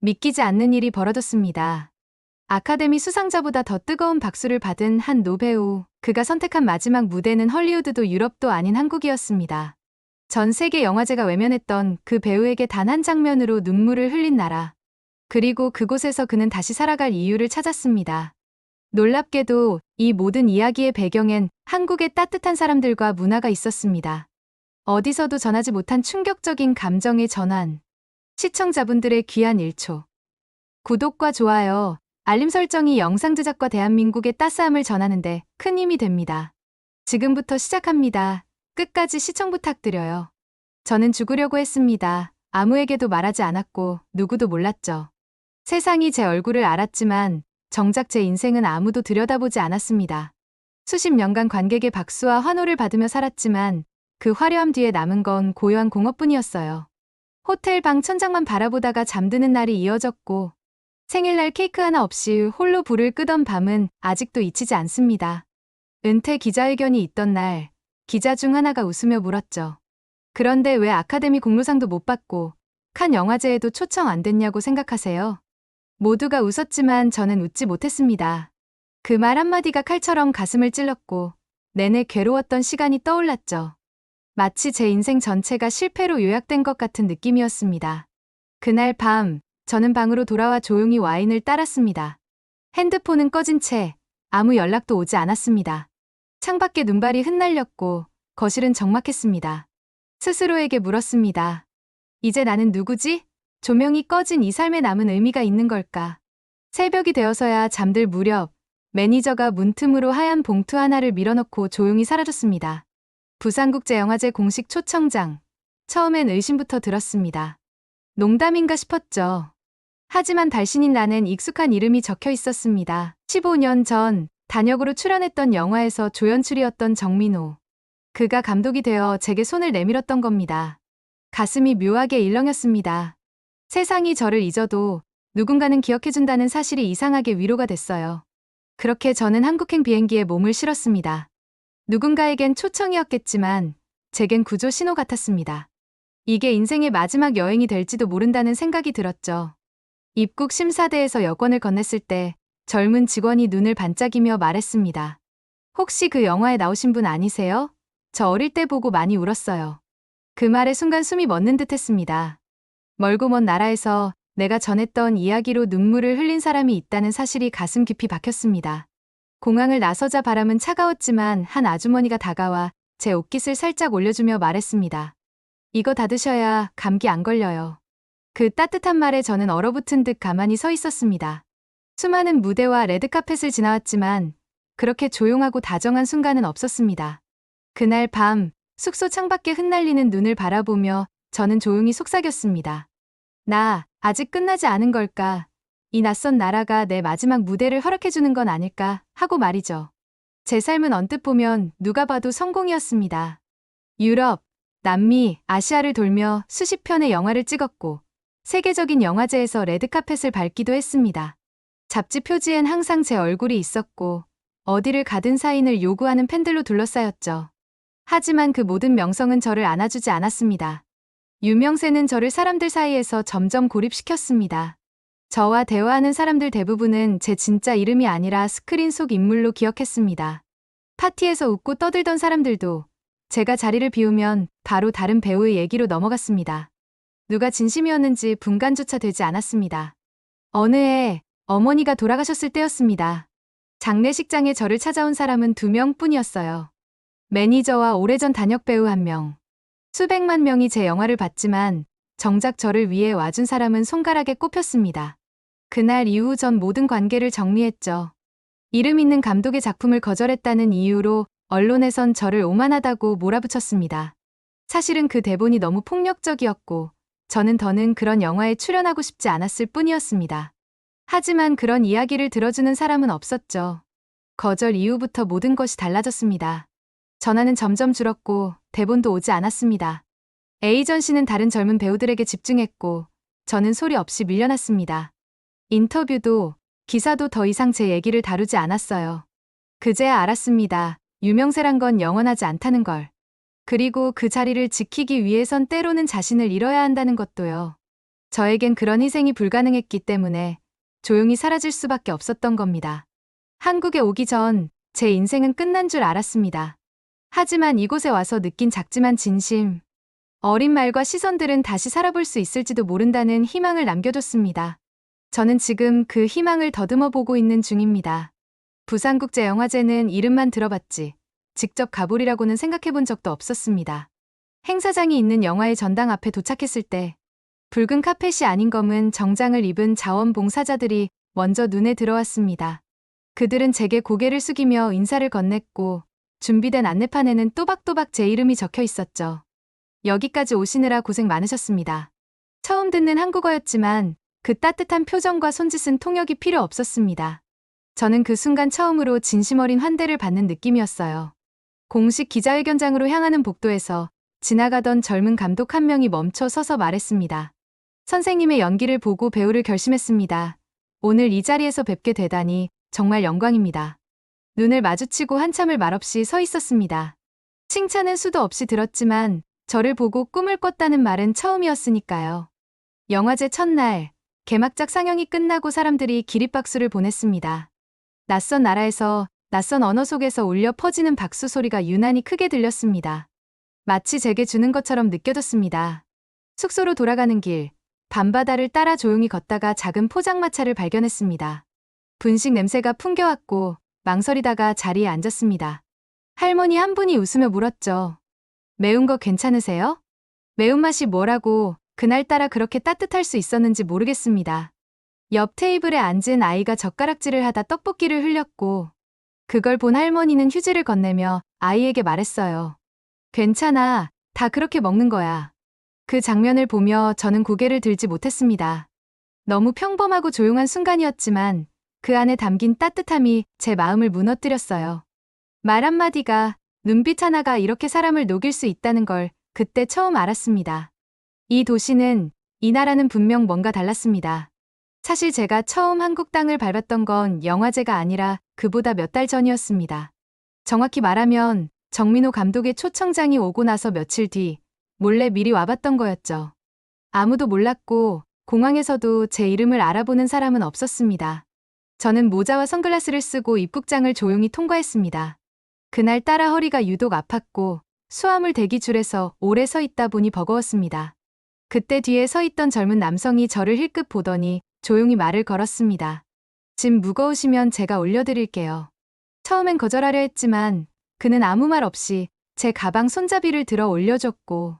믿기지 않는 일이 벌어졌습니다. 아카데미 수상자보다 더 뜨거운 박수를 받은 한 노배우, 그가 선택한 마지막 무대는 헐리우드도 유럽도 아닌 한국이었습니다. 전 세계 영화제가 외면했던 그 배우에게 단 한 장면으로 눈물을 흘린 나라. 그리고 그곳에서 그는 다시 살아갈 이유를 찾았습니다. 놀랍게도 이 모든 이야기의 배경엔 한국의 따뜻한 사람들과 문화가 있었습니다. 어디서도 전하지 못한 충격적인 감정의 전환. 시청자분들의 귀한 1초. 구독과 좋아요, 알림 설정이 영상 제작과 대한민국의 따스함을 전하는데 큰 힘이 됩니다. 지금부터 시작합니다. 끝까지 시청 부탁드려요. 저는 죽으려고 했습니다. 아무에게도 말하지 않았고 누구도 몰랐죠. 세상이 제 얼굴을 알았지만 정작 제 인생은 아무도 들여다보지 않았습니다. 수십 년간 관객의 박수와 환호를 받으며 살았지만 그 화려함 뒤에 남은 건 고요한 공허뿐이었어요. 호텔 방 천장만 바라보다가 잠드는 날이 이어졌고 생일날 케이크 하나 없이 홀로 불을 끄던 밤은 아직도 잊히지 않습니다. 은퇴 기자회견이 있던 날, 기자 중 하나가 웃으며 물었죠. 그런데 왜 아카데미 공로상도 못 받고 칸 영화제에도 초청 안 됐냐고 생각하세요? 모두가 웃었지만 저는 웃지 못했습니다. 그 말 한마디가 칼처럼 가슴을 찔렀고 내내 괴로웠던 시간이 떠올랐죠. 마치 제 인생 전체가 실패로 요약된 것 같은 느낌이었습니다. 그날 밤, 저는 방으로 돌아와 조용히 와인을 따랐습니다. 핸드폰은 꺼진 채 아무 연락도 오지 않았습니다. 창밖에 눈발이 흩날렸고 거실은 적막했습니다. 스스로에게 물었습니다. 이제 나는 누구지? 조명이 꺼진 이 삶에 남은 의미가 있는 걸까? 새벽이 되어서야 잠들 무렵 매니저가 문틈으로 하얀 봉투 하나를 밀어넣고 조용히 사라졌습니다. 부산국제영화제 공식 초청장. 처음엔 의심부터 들었습니다. 농담인가 싶었죠. 하지만 발신인 란엔 익숙한 이름이 적혀 있었습니다. 15년 전 단역으로 출연했던 영화에서 조연출이었던 정민호. 그가 감독이 되어 제게 손을 내밀었던 겁니다. 가슴이 묘하게 일렁였습니다. 세상이 저를 잊어도 누군가는 기억해준다는 사실이 이상하게 위로가 됐어요. 그렇게 저는 한국행 비행기에 몸을 실었습니다. 누군가에겐 초청이었겠지만 제겐 구조 신호 같았습니다. 이게 인생의 마지막 여행이 될지도 모른다는 생각이 들었죠. 입국 심사대에서 여권을 건넸을 때 젊은 직원이 눈을 반짝이며 말했습니다. 혹시 그 영화에 나오신 분 아니세요? 저 어릴 때 보고 많이 울었어요. 그 말에 순간 숨이 멎는 듯 했습니다. 멀고 먼 나라에서 내가 전했던 이야기로 눈물을 흘린 사람이 있다는 사실이 가슴 깊이 박혔습니다. 공항을 나서자 바람은 차가웠지만 한 아주머니가 다가와 제 옷깃을 살짝 올려주며 말했습니다. 이거 다 드셔야 감기 안 걸려요. 그 따뜻한 말에 저는 얼어붙은 듯 가만히 서 있었습니다. 수많은 무대와 레드카펫을 지나왔지만 그렇게 조용하고 다정한 순간은 없었습니다. 그날 밤 숙소 창밖에 흩날리는 눈을 바라보며 저는 조용히 속삭였습니다. 나 아직 끝나지 않은 걸까? 이 낯선 나라가 내 마지막 무대를 허락해주는 건 아닐까 하고 말이죠. 제 삶은 언뜻 보면 누가 봐도 성공이었습니다. 유럽, 남미, 아시아를 돌며 수십 편의 영화를 찍었고 세계적인 영화제에서 레드카펫을 밟기도 했습니다. 잡지 표지엔 항상 제 얼굴이 있었고 어디를 가든 사인을 요구하는 팬들로 둘러싸였죠. 하지만 그 모든 명성은 저를 안아주지 않았습니다. 유명세는 저를 사람들 사이에서 점점 고립시켰습니다. 저와 대화하는 사람들 대부분은 제 진짜 이름이 아니라 스크린 속 인물로 기억했습니다. 파티에서 웃고 떠들던 사람들도 제가 자리를 비우면 바로 다른 배우의 얘기로 넘어갔습니다. 누가 진심이었는지 분간조차 되지 않았습니다. 어느 해 어머니가 돌아가셨을 때였습니다. 장례식장에 저를 찾아온 사람은 2명뿐이었어요. 매니저와 오래전 단역 배우 1명. 수백만 명이 제 영화를 봤지만 정작 저를 위해 와준 사람은 손가락에 꼽혔습니다. 그날 이후 전 모든 관계를 정리했죠. 이름 있는 감독의 작품을 거절했다는 이유로 언론에선 저를 오만하다고 몰아붙였습니다. 사실은 그 대본이 너무 폭력적이었고 저는 더는 그런 영화에 출연하고 싶지 않았을 뿐이었습니다. 하지만 그런 이야기를 들어주는 사람은 없었죠. 거절 이후부터 모든 것이 달라졌습니다. 전화는 점점 줄었고 대본도 오지 않았습니다. 에이전시는 다른 젊은 배우들에게 집중했고 저는 소리 없이 밀려났습니다. 인터뷰도 기사도 더 이상 제 얘기를 다루지 않았어요. 그제야 알았습니다. 유명세란 건 영원하지 않다는 걸. 그리고 그 자리를 지키기 위해선 때로는 자신을 잃어야 한다는 것도요. 저에겐 그런 희생이 불가능했기 때문에 조용히 사라질 수밖에 없었던 겁니다. 한국에 오기 전 제 인생은 끝난 줄 알았습니다. 하지만 이곳에 와서 느낀 작지만 진심, 어린 말과 시선들은 다시 살아볼 수 있을지도 모른다는 희망을 남겨줬습니다. 저는 지금 그 희망을 더듬어 보고 있는 중입니다. 부산국제영화제는 이름만 들어봤지 직접 가보리라고는 생각해 본 적도 없었습니다. 행사장이 있는 영화의 전당 앞에 도착했을 때 붉은 카펫이 아닌 검은 정장을 입은 자원봉사자들이 먼저 눈에 들어왔습니다. 그들은 제게 고개를 숙이며 인사를 건넸고 준비된 안내판에는 또박또박 제 이름이 적혀 있었죠. 여기까지 오시느라 고생 많으셨습니다. 처음 듣는 한국어였지만 그 따뜻한 표정과 손짓은 통역이 필요 없었습니다. 저는 그 순간 처음으로 진심 어린 환대를 받는 느낌이었어요. 공식 기자회견장으로 향하는 복도에서 지나가던 젊은 감독 한 명이 멈춰 서서 말했습니다. 선생님의 연기를 보고 배우를 결심했습니다. 오늘 이 자리에서 뵙게 되다니 정말 영광입니다. 눈을 마주치고 한참을 말없이 서 있었습니다. 칭찬은 수도 없이 들었지만 저를 보고 꿈을 꿨다는 말은 처음이었으니까요. 영화제 첫날, 개막작 상영이 끝나고 사람들이 기립박수를 보냈습니다. 낯선 나라에서, 낯선 언어 속에서 울려 퍼지는 박수 소리가 유난히 크게 들렸습니다. 마치 제게 주는 것처럼 느껴졌습니다. 숙소로 돌아가는 길, 밤바다를 따라 조용히 걷다가 작은 포장마차를 발견했습니다. 분식 냄새가 풍겨왔고 망설이다가 자리에 앉았습니다. 할머니 한 분이 웃으며 물었죠. 매운 거 괜찮으세요? 매운맛이 뭐라고 그날따라 그렇게 따뜻할 수 있었는지 모르겠습니다. 옆 테이블에 앉은 아이가 젓가락질을 하다 떡볶이를 흘렸고 그걸 본 할머니는 휴지를 건네며 아이에게 말했어요. 괜찮아, 다 그렇게 먹는 거야. 그 장면을 보며 저는 고개를 들지 못했습니다. 너무 평범하고 조용한 순간이었지만 그 안에 담긴 따뜻함이 제 마음을 무너뜨렸어요. 말 한마디가, 눈빛 하나가 이렇게 사람을 녹일 수 있다는 걸 그때 처음 알았습니다. 이 도시는, 이 나라는 분명 뭔가 달랐습니다. 사실 제가 처음 한국 땅을 밟았던 건 영화제가 아니라 그보다 몇 달 전이었습니다. 정확히 말하면 정민호 감독의 초청장이 오고 나서 며칠 뒤 몰래 미리 와봤던 거였죠. 아무도 몰랐고 공항에서도 제 이름을 알아보는 사람은 없었습니다. 저는 모자와 선글라스를 쓰고 입국장을 조용히 통과했습니다. 그날따라 허리가 유독 아팠고 수화물 대기줄에서 오래 서 있다 보니 버거웠습니다. 그때 뒤에 서 있던 젊은 남성이 저를 힐끗 보더니 조용히 말을 걸었습니다. 짐 무거우시면 제가 올려드릴게요. 처음엔 거절하려 했지만 그는 아무 말 없이 제 가방 손잡이를 들어 올려줬고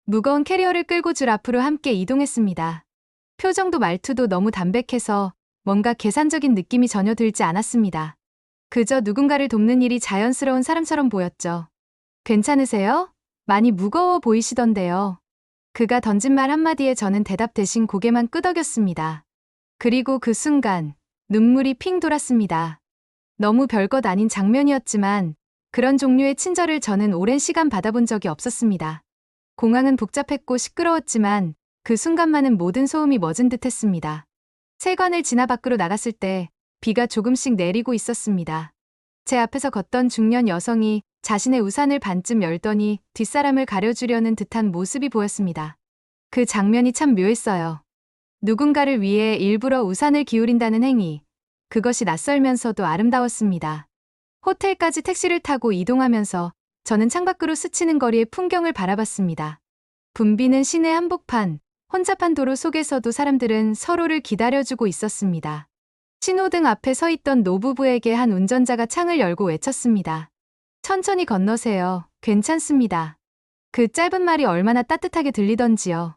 무거운 캐리어를 끌고 줄 앞으로 함께 이동했습니다. 표정도 말투도 너무 담백해서 뭔가 계산적인 느낌이 전혀 들지 않았습니다. 그저 누군가를 돕는 일이 자연스러운 사람처럼 보였죠. 괜찮으세요? 많이 무거워 보이시던데요. 그가 던진 말 한마디에 저는 대답 대신 고개만 끄덕였습니다. 그리고 그 순간 눈물이 핑 돌았습니다. 너무 별것 아닌 장면이었지만 그런 종류의 친절을 저는 오랜 시간 받아본 적이 없었습니다. 공항은 복잡했고 시끄러웠지만 그 순간만은 모든 소음이 멎은 듯했습니다. 세관을 지나 밖으로 나갔을 때 비가 조금씩 내리고 있었습니다. 제 앞에서 걷던 중년 여성이 자신의 우산을 반쯤 열더니 뒷사람을 가려주려는 듯한 모습이 보였습니다. 그 장면이 참 묘했어요. 누군가를 위해 일부러 우산을 기울인다는 행위. 그것이 낯설면서도 아름다웠습니다. 호텔까지 택시를 타고 이동하면서 저는 창밖으로 스치는 거리의 풍경을 바라봤습니다. 붐비는 시내 한복판, 혼잡한 도로 속에서도 사람들은 서로를 기다려주고 있었습니다. 신호등 앞에 서 있던 노부부에게 한 운전자가 창을 열고 외쳤습니다. 천천히 건너세요. 괜찮습니다. 그 짧은 말이 얼마나 따뜻하게 들리던지요.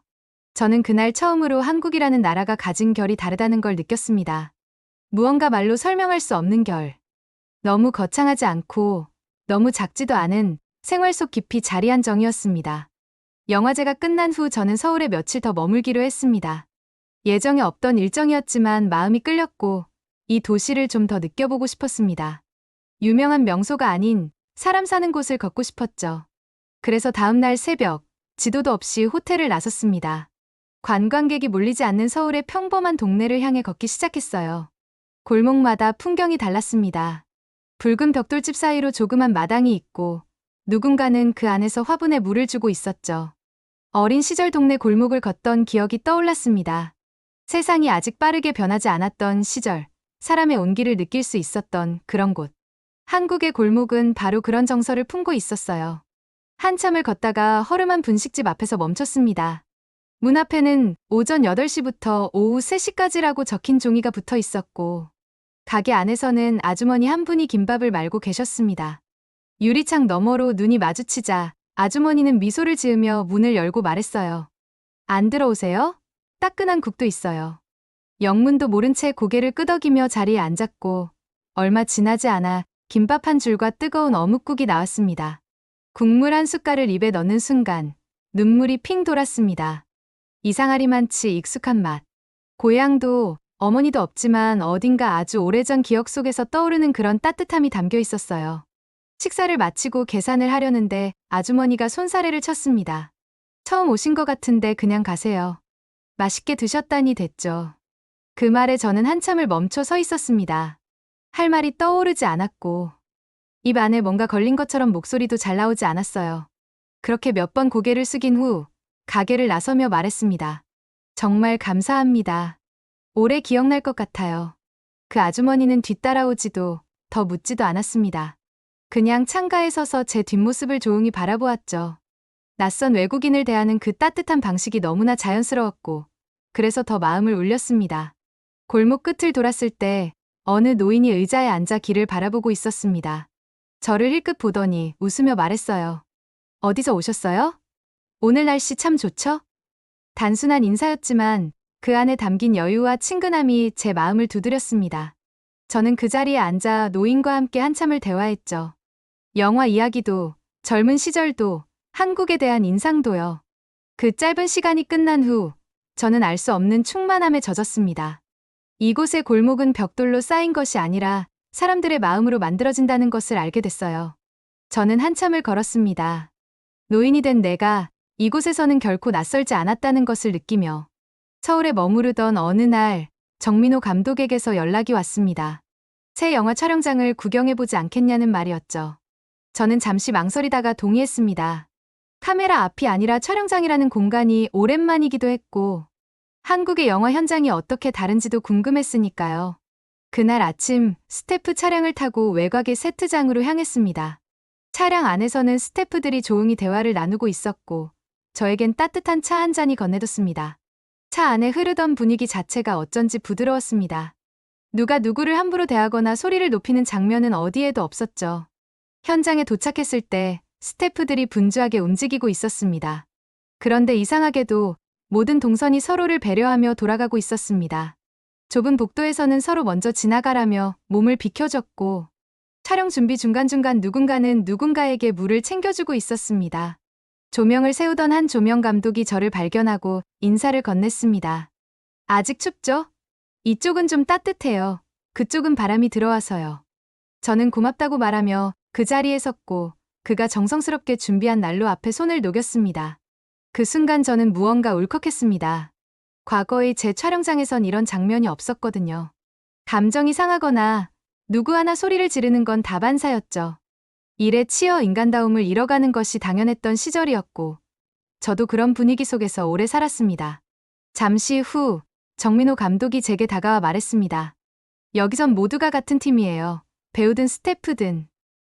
저는 그날 처음으로 한국이라는 나라가 가진 결이 다르다는 걸 느꼈습니다. 무언가 말로 설명할 수 없는 결. 너무 거창하지 않고 너무 작지도 않은 생활 속 깊이 자리한 정이었습니다. 영화제가 끝난 후 저는 서울에 며칠 더 머물기로 했습니다. 예정에 없던 일정이었지만 마음이 끌렸고 이 도시를 좀 더 느껴보고 싶었습니다. 유명한 명소가 아닌 사람 사는 곳을 걷고 싶었죠. 그래서 다음 날 새벽, 지도도 없이 호텔을 나섰습니다. 관광객이 몰리지 않는 서울의 평범한 동네를 향해 걷기 시작했어요. 골목마다 풍경이 달랐습니다. 붉은 벽돌집 사이로 조그만 마당이 있고 누군가는 그 안에서 화분에 물을 주고 있었죠. 어린 시절 동네 골목을 걷던 기억이 떠올랐습니다. 세상이 아직 빠르게 변하지 않았던 시절, 사람의 온기를 느낄 수 있었던 그런 곳. 한국의 골목은 바로 그런 정서를 품고 있었어요. 한참을 걷다가 허름한 분식집 앞에서 멈췄습니다. 문 앞에는 오전 8시부터 오후 3시까지라고 적힌 종이가 붙어 있었고, 가게 안에서는 아주머니 한 분이 김밥을 말고 계셨습니다. 유리창 너머로 눈이 마주치자 아주머니는 미소를 지으며 문을 열고 말했어요. 안 들어오세요? 따끈한 국도 있어요. 영문도 모른 채 고개를 끄덕이며 자리에 앉았고, 얼마 지나지 않아 김밥 한 줄과 뜨거운 어묵국이 나왔습니다. 국물 한 숟갈을 입에 넣는 순간 눈물이 핑 돌았습니다. 이상하리만치 익숙한 맛. 고향도 어머니도 없지만 어딘가 아주 오래전 기억 속에서 떠오르는 그런 따뜻함이 담겨 있었어요. 식사를 마치고 계산을 하려는데 아주머니가 손사래를 쳤습니다. 처음 오신 것 같은데 그냥 가세요. 맛있게 드셨다니 됐죠. 그 말에 저는 한참을 멈춰 서 있었습니다. 할 말이 떠오르지 않았고, 입 안에 뭔가 걸린 것처럼 목소리도 잘 나오지 않았어요. 그렇게 몇 번 고개를 숙인 후 가게를 나서며 말했습니다. 정말 감사합니다. 오래 기억날 것 같아요. 그 아주머니는 뒤따라오지도 더 묻지도 않았습니다. 그냥 창가에 서서 제 뒷모습을 조용히 바라보았죠. 낯선 외국인을 대하는 그 따뜻한 방식이 너무나 자연스러웠고, 그래서 더 마음을 울렸습니다. 골목 끝을 돌았을 때 어느 노인이 의자에 앉아 길을 바라보고 있었습니다. 저를 힐끗 보더니 웃으며 말했어요. 어디서 오셨어요? 오늘 날씨 참 좋죠? 단순한 인사였지만 그 안에 담긴 여유와 친근함이 제 마음을 두드렸습니다. 저는 그 자리에 앉아 노인과 함께 한참을 대화했죠. 영화 이야기도, 젊은 시절도, 한국에 대한 인상도요. 그 짧은 시간이 끝난 후 저는 알 수 없는 충만함에 젖었습니다. 이곳의 골목은 벽돌로 쌓인 것이 아니라 사람들의 마음으로 만들어진다는 것을 알게 됐어요. 저는 한참을 걸었습니다. 노인이 된 내가 이곳에서는 결코 낯설지 않았다는 것을 느끼며 서울에 머무르던 어느 날 정민호 감독에게서 연락이 왔습니다. 새 영화 촬영장을 구경해보지 않겠냐는 말이었죠. 저는 잠시 망설이다가 동의했습니다. 카메라 앞이 아니라 촬영장이라는 공간이 오랜만이기도 했고 한국의 영화 현장이 어떻게 다른지도 궁금했으니까요. 그날 아침 스태프 차량을 타고 외곽의 세트장으로 향했습니다. 차량 안에서는 스태프들이 조용히 대화를 나누고 있었고 저에겐 따뜻한 차 한 잔이 건네뒀습니다. 차 안에 흐르던 분위기 자체가 어쩐지 부드러웠습니다. 누가 누구를 함부로 대하거나 소리를 높이는 장면은 어디에도 없었죠. 현장에 도착했을 때 스태프들이 분주하게 움직이고 있었습니다. 그런데 이상하게도 모든 동선이 서로를 배려하며 돌아가고 있었습니다. 좁은 복도에서는 서로 먼저 지나가라며 몸을 비켜줬고 촬영 준비 중간중간 누군가는 누군가에게 물을 챙겨주고 있었습니다. 조명을 세우던 한 조명 감독이 저를 발견하고 인사를 건넸습니다. 아직 춥죠? 이쪽은 좀 따뜻해요. 그쪽은 바람이 들어와서요. 저는 고맙다고 말하며 그 자리에 섰고 그가 정성스럽게 준비한 난로 앞에 손을 녹였습니다. 그 순간 저는 무언가 울컥했습니다. 과거의 제 촬영장에선 이런 장면이 없었거든요. 감정이 상하거나 누구 하나 소리를 지르는 건 다반사였죠. 일에 치여 인간다움을 잃어가는 것이 당연했던 시절이었고 저도 그런 분위기 속에서 오래 살았습니다. 잠시 후 정민호 감독이 제게 다가와 말했습니다. 여기선 모두가 같은 팀이에요. 배우든 스태프든.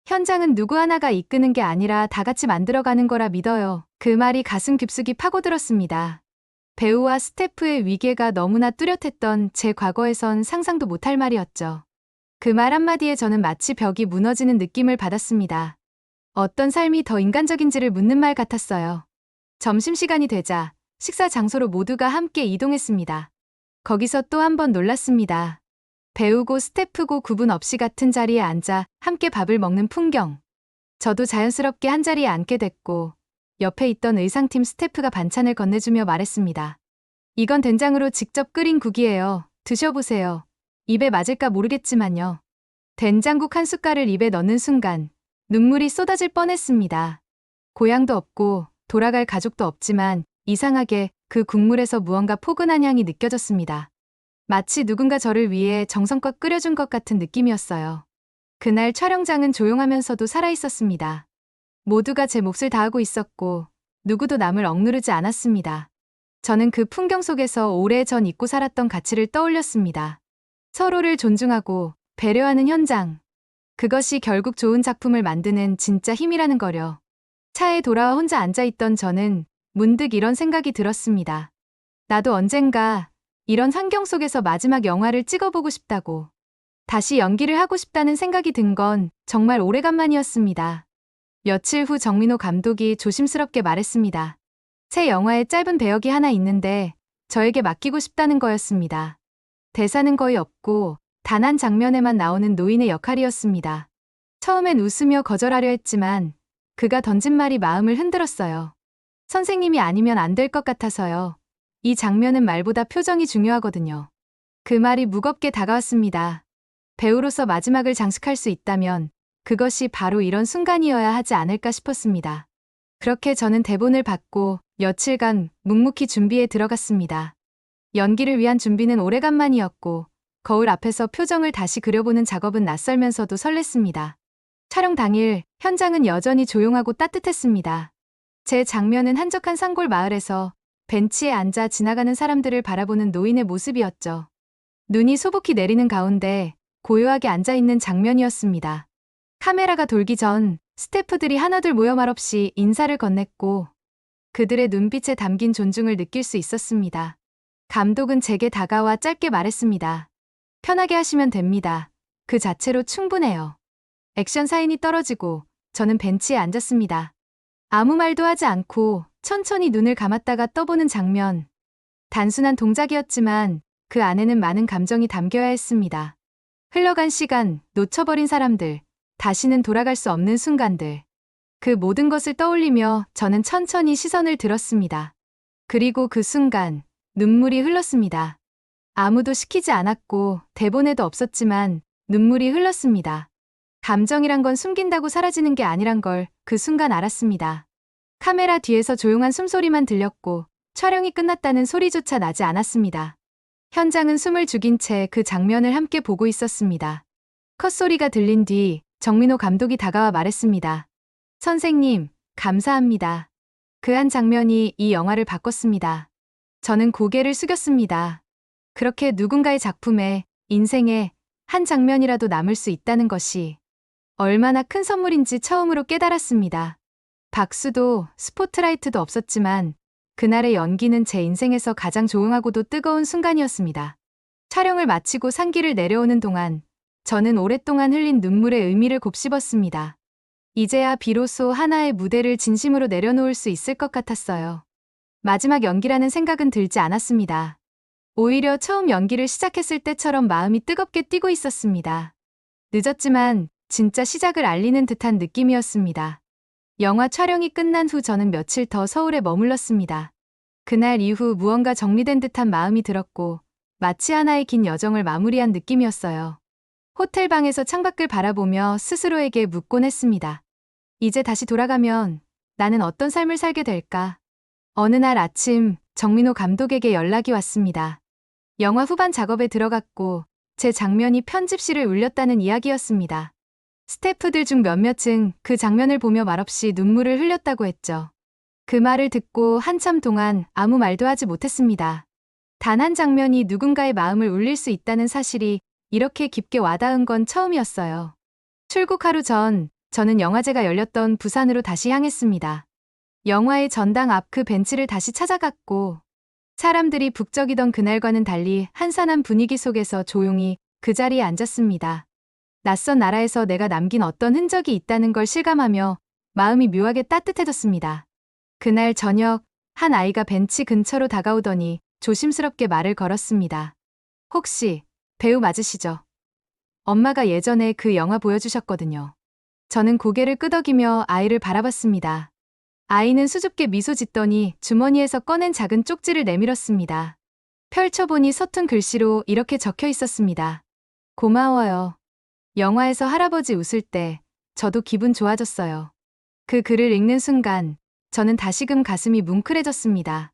현장은 누구 하나가 이끄는 게 아니라 다 같이 만들어가는 거라 믿어요. 그 말이 가슴 깊숙이 파고들었습니다. 배우와 스태프의 위계가 너무나 뚜렷했던 제 과거에선 상상도 못할 말이었죠. 그 말 한마디에 저는 마치 벽이 무너지는 느낌을 받았습니다. 어떤 삶이 더 인간적인지를 묻는 말 같았어요. 점심시간이 되자 식사 장소로 모두가 함께 이동했습니다. 거기서 또 한 번 놀랐습니다. 배우고 스태프고 구분 없이 같은 자리에 앉아 함께 밥을 먹는 풍경. 저도 자연스럽게 한 자리에 앉게 됐고 옆에 있던 의상팀 스태프가 반찬을 건네주며 말했습니다. 이건 된장으로 직접 끓인 국이에요. 드셔보세요. 입에 맞을까 모르겠지만요. 된장국 한 숟갈을 입에 넣는 순간 눈물이 쏟아질 뻔했습니다. 고향도 없고 돌아갈 가족도 없지만 이상하게 그 국물에서 무언가 포근한 향이 느껴졌습니다. 마치 누군가 저를 위해 정성껏 끓여준 것 같은 느낌이었어요. 그날 촬영장은 조용하면서도 살아있었습니다. 모두가 제 몫을 다하고 있었고 누구도 남을 억누르지 않았습니다. 저는 그 풍경 속에서 오래전 잊고 살았던 가치를 떠올렸습니다. 서로를 존중하고 배려하는 현장. 그것이 결국 좋은 작품을 만드는 진짜 힘이라는 거려. 차에 돌아와 혼자 앉아있던 저는 문득 이런 생각이 들었습니다. 나도 언젠가 이런 환경 속에서 마지막 영화를 찍어보고 싶다고. 다시 연기를 하고 싶다는 생각이 든 건 정말 오래간만이었습니다. 며칠 후 정민호 감독이 조심스럽게 말했습니다. 새 영화에 짧은 배역이 하나 있는데 저에게 맡기고 싶다는 거였습니다. 대사는 거의 없고 단 한 장면에만 나오는 노인의 역할이었습니다. 처음엔 웃으며 거절하려 했지만 그가 던진 말이 마음을 흔들었어요. 선생님이 아니면 안 될 것 같아서요. 이 장면은 말보다 표정이 중요하거든요. 그 말이 무겁게 다가왔습니다. 배우로서 마지막을 장식할 수 있다면 그것이 바로 이런 순간이어야 하지 않을까 싶었습니다. 그렇게 저는 대본을 받고 며칠간 묵묵히 준비에 들어갔습니다. 연기를 위한 준비는 오래간만이었고 거울 앞에서 표정을 다시 그려보는 작업은 낯설면서도 설렜습니다. 촬영 당일 현장은 여전히 조용하고 따뜻했습니다. 제 장면은 한적한 산골 마을에서 벤치에 앉아 지나가는 사람들을 바라보는 노인의 모습이었죠. 눈이 소복히 내리는 가운데 고요하게 앉아있는 장면이었습니다. 카메라가 돌기 전 스태프들이 하나둘 모여 말없이 인사를 건넸고 그들의 눈빛에 담긴 존중을 느낄 수 있었습니다. 감독은 제게 다가와 짧게 말했습니다. 편하게 하시면 됩니다. 그 자체로 충분해요. 액션 사인이 떨어지고 저는 벤치에 앉았습니다. 아무 말도 하지 않고 천천히 눈을 감았다가 떠보는 장면. 단순한 동작이었지만 그 안에는 많은 감정이 담겨야 했습니다. 흘러간 시간, 놓쳐버린 사람들, 다시는 돌아갈 수 없는 순간들. 그 모든 것을 떠올리며 저는 천천히 시선을 들었습니다. 그리고 그 순간 눈물이 흘렀습니다. 아무도 시키지 않았고 대본에도 없었지만 눈물이 흘렀습니다. 감정이란 건 숨긴다고 사라지는 게 아니란 걸 그 순간 알았습니다. 카메라 뒤에서 조용한 숨소리만 들렸고 촬영이 끝났다는 소리조차 나지 않았습니다. 현장은 숨을 죽인 채 그 장면을 함께 보고 있었습니다. 컷소리가 들린 뒤 정민호 감독이 다가와 말했습니다. 선생님, 감사합니다. 그 한 장면이 이 영화를 바꿨습니다. 저는 고개를 숙였습니다. 그렇게 누군가의 작품에, 인생에 한 장면이라도 남을 수 있다는 것이 얼마나 큰 선물인지 처음으로 깨달았습니다. 박수도 스포트라이트도 없었지만 그날의 연기는 제 인생에서 가장 조용하고도 뜨거운 순간이었습니다. 촬영을 마치고 산길을 내려오는 동안 저는 오랫동안 흘린 눈물의 의미를 곱씹었습니다. 이제야 비로소 하나의 무대를 진심으로 내려놓을 수 있을 것 같았어요. 마지막 연기라는 생각은 들지 않았습니다. 오히려 처음 연기를 시작했을 때처럼 마음이 뜨겁게 뛰고 있었습니다. 늦었지만 진짜 시작을 알리는 듯한 느낌이었습니다. 영화 촬영이 끝난 후 저는 며칠 더 서울에 머물렀습니다. 그날 이후 무언가 정리된 듯한 마음이 들었고 마치 하나의 긴 여정을 마무리한 느낌이었어요. 호텔 방에서 창밖을 바라보며 스스로에게 묻곤 했습니다. 이제 다시 돌아가면 나는 어떤 삶을 살게 될까? 어느 날 아침 정민호 감독에게 연락이 왔습니다. 영화 후반 작업에 들어갔고 제 장면이 편집실을 울렸다는 이야기였습니다. 스태프들 중 몇몇은 그 장면을 보며 말없이 눈물을 흘렸다고 했죠. 그 말을 듣고 한참 동안 아무 말도 하지 못했습니다. 단 한 장면이 누군가의 마음을 울릴 수 있다는 사실이 이렇게 깊게 와닿은 건 처음이었어요. 출국 하루 전, 저는 영화제가 열렸던 부산으로 다시 향했습니다. 영화의 전당 앞 그 벤치를 다시 찾아갔고 사람들이 북적이던 그날과는 달리 한산한 분위기 속에서 조용히 그 자리에 앉았습니다. 낯선 나라에서 내가 남긴 어떤 흔적이 있다는 걸 실감하며 마음이 묘하게 따뜻해졌습니다. 그날 저녁 한 아이가 벤치 근처로 다가오더니 조심스럽게 말을 걸었습니다. 혹시 배우 맞으시죠? 엄마가 예전에 그 영화 보여주셨거든요. 저는 고개를 끄덕이며 아이를 바라봤습니다. 아이는 수줍게 미소 짓더니 주머니에서 꺼낸 작은 쪽지를 내밀었습니다. 펼쳐보니 서툰 글씨로 이렇게 적혀 있었습니다. 고마워요. 영화에서 할아버지 웃을 때 저도 기분 좋아졌어요. 그 글을 읽는 순간 저는 다시금 가슴이 뭉클해졌습니다.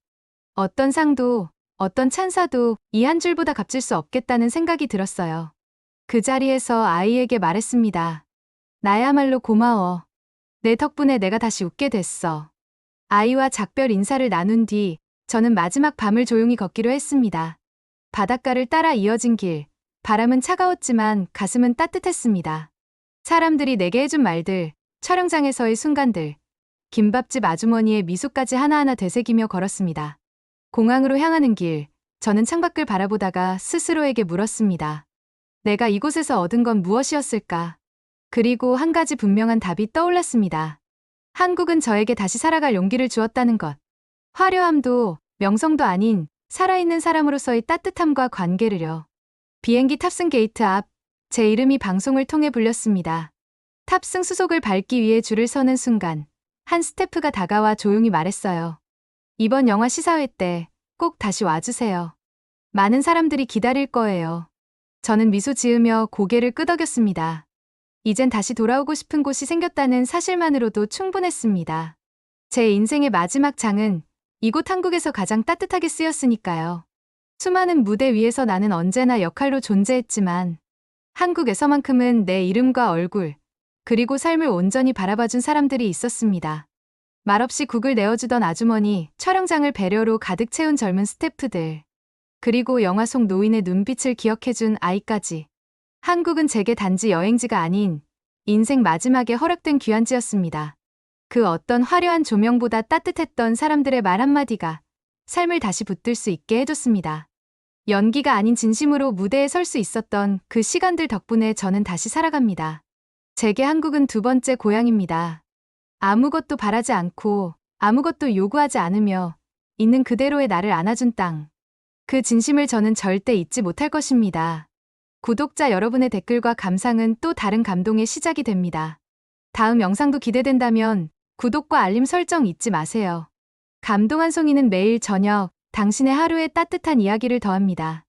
어떤 상도, 어떤 찬사도 이 한 줄보다 값질 수 없겠다는 생각이 들었어요. 그 자리에서 아이에게 말했습니다. 나야말로 고마워. 내 덕분에 내가 다시 웃게 됐어. 아이와 작별 인사를 나눈 뒤 저는 마지막 밤을 조용히 걷기로 했습니다. 바닷가를 따라 이어진 길, 바람은 차가웠지만 가슴은 따뜻했습니다. 사람들이 내게 해준 말들, 촬영장에서의 순간들, 김밥집 아주머니의 미소까지 하나하나 되새기며 걸었습니다. 공항으로 향하는 길, 저는 창밖을 바라보다가 스스로에게 물었습니다. 내가 이곳에서 얻은 건 무엇이었을까? 그리고 한 가지 분명한 답이 떠올랐습니다. 한국은 저에게 다시 살아갈 용기를 주었다는 것. 화려함도 명성도 아닌 살아있는 사람으로서의 따뜻함과 관계를요. 비행기 탑승 게이트 앞, 제 이름이 방송을 통해 불렸습니다. 탑승 수속을 밟기 위해 줄을 서는 순간, 한 스태프가 다가와 조용히 말했어요. 이번 영화 시사회 때 꼭 다시 와주세요. 많은 사람들이 기다릴 거예요. 저는 미소 지으며 고개를 끄덕였습니다. 이젠 다시 돌아오고 싶은 곳이 생겼다는 사실만으로도 충분했습니다. 제 인생의 마지막 장은 이곳 한국에서 가장 따뜻하게 쓰였으니까요. 수많은 무대 위에서 나는 언제나 역할로 존재했지만 한국에서만큼은 내 이름과 얼굴, 그리고 삶을 온전히 바라봐준 사람들이 있었습니다. 말없이 국을 내어주던 아주머니, 촬영장을 배려로 가득 채운 젊은 스태프들, 그리고 영화 속 노인의 눈빛을 기억해준 아이까지. 한국은 제게 단지 여행지가 아닌 인생 마지막에 허락된 귀한지였습니다. 그 어떤 화려한 조명보다 따뜻했던 사람들의 말 한마디가 삶을 다시 붙들 수 있게 해줬습니다. 연기가 아닌 진심으로 무대에 설 수 있었던 그 시간들 덕분에 저는 다시 살아갑니다. 제게 한국은 두 번째 고향입니다. 아무것도 바라지 않고 아무것도 요구하지 않으며 있는 그대로의 나를 안아준 땅. 그 진심을 저는 절대 잊지 못할 것입니다. 구독자 여러분의 댓글과 감상은 또 다른 감동의 시작이 됩니다. 다음 영상도 기대된다면 구독과 알림 설정 잊지 마세요. 감동 한 송이는 매일 저녁 당신의 하루에 따뜻한 이야기를 더합니다.